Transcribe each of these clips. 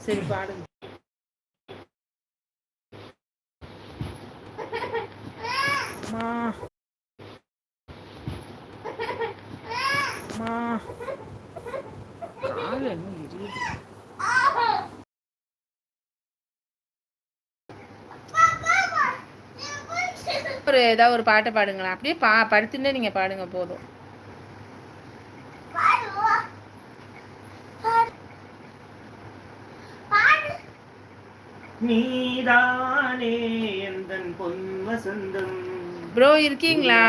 சரி பாடுங்க. அம்மா அம்மா கால் என்ன எரியுது. ஏதாவது ஒரு பாட்டை பாடுங்களா. அப்படியே படுத்துட்டே நீங்க பாடுங்க போதும். நீதானே எந்தன் பொன் வசந்தம். ப்ரோ இருக்கீங்களா?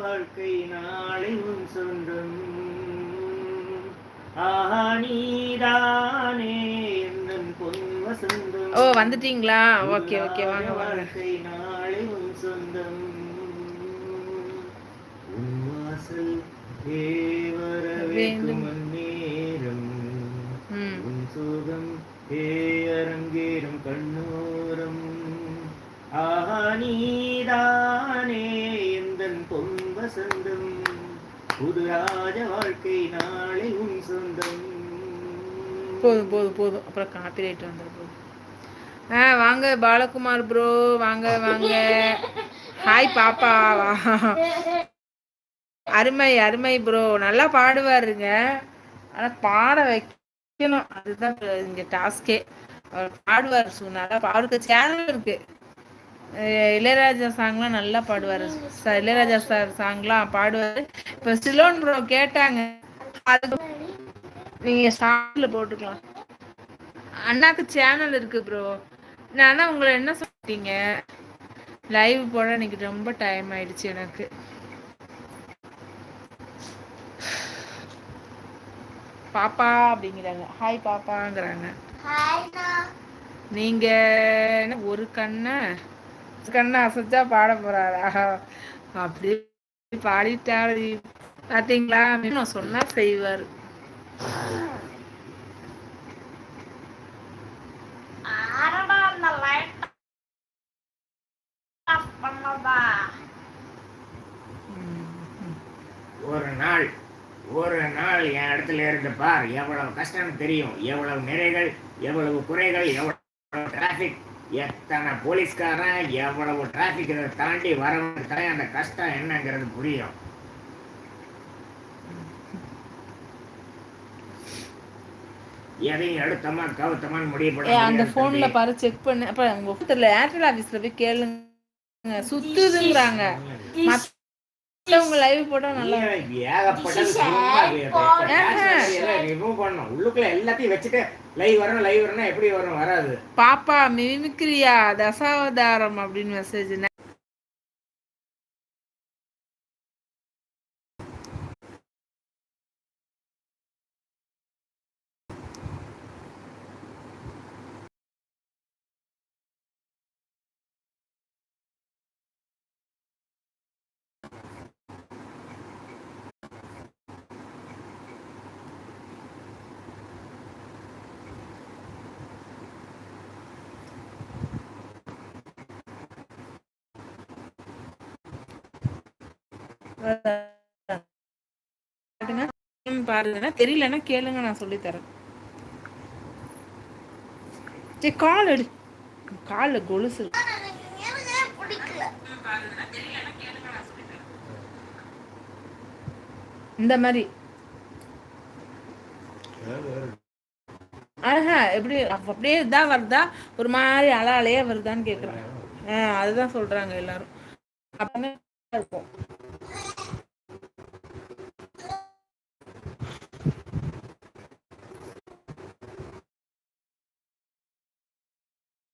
வாழ்க்கை நாளை உன் சொந்தம். ஆஹா நீதானே எந்தன் பொன் வசந்தம். ஓ வந்துட்டீங்களா? ஓகே ஓகே வாங்க வாங்க. வாழ்க்கை நாளை உன் சொந்தம். உன் வாசல் தேவரவேக்கும் நேரம். உன் சுகம் அரங்கேறும் கண்ணோரம். ஆஹா நீதானே எந்தன் பொன் வசந்தம். புது ராஜ வாழ்க்கை நாளை உன் சொந்தம். போதும் போதும் போதும். அப்புறம் காப்பிரைட் வந்துடும். வாங்க பாலகுமார் ப்ரோ, வாங்க வாங்க. ஹாய் பாப்பா. அருமை அருமை ப்ரோ, நல்லா பாடுவாருங்க. ஆனால் பாட வைக்கணும், அதுதான் இங்கே டாஸ்கே. அவர் பாடுவார், நல்லா அவருக்கு சேனல் இருக்கு. இளையராஜா சாங்லாம் நல்லா பாடுவார். இளையராஜா சார் சாங்லாம் பாடுவார். இப்போ சிலோன் ப்ரோ கேட்டாங்க, அது நீங்கள் சாங்கில் போட்டுக்கலாம். அண்ணாக்கு சேனல் இருக்கு ப்ரோ. நான் உங்களை என்ன சொல்லிட்டீங்க, லைவ் போட இன்னைக்கு ரொம்ப டைம் ஆயிடுச்சு எனக்கு. பாப்பா அப்படிங்கிறாங்க, ஹாய் பாப்பாங்கிறாங்க. நீங்க என்ன ஒரு கண்ணை அசைச்சா பாட போறாரா? அப்படி பாடிட்டாரு பாத்தீங்களா? நான் சொன்னா செய்வார். ஒரு நாள் என் இடத்துல இருந்து பார், எவ்வளவு கஷ்டம் தெரியும். எவ்வளவு நிறைகள், எவ்வளவு குறைகள், எவ்வளவு டிராபிக், எத்தனை போலீஸ்காரன், எவ்வளவு டிராபிக் தாண்டி வரவங்க அந்த கஷ்டம் என்னங்கிறது புரியும். எதையும் எடுத்தமா கவுத்தமான்னு முடியப்பட அந்த போன்ல பாரு, செக் பண்ணு. அப்ப உங்க தெரியல, ஏர்டெல் ஆபீஸ்ல போய் கேளுங்க, சுத்துதுங்கிறாங்க. மத்தவங்க லைவ் போட்டா நல்லா ரிமூவ் பண்ணணும். உள்ளுக்குள்ள எல்லாத்தையும் வச்சுட்டு லைவ் வரணும் எப்படி வரும்? வராது. பாப்பா மிமிக்ரியா தசாவதாரம் அப்படின்னு மெசேஜ். பாருங்க, தெரியலன்னா கேளுங்க, நான் சொல்லி தரேன். சரி கால் எடு, கால்ல கொலுசு. இந்த மாதிரி எப்படி அப்படியே இதான் வருதா, ஒரு மாதிரி அலையே வருதான்னு கேக்குறாங்க. அதுதான் சொல்றாங்க எல்லாரும். அப்ப இருக்கும்.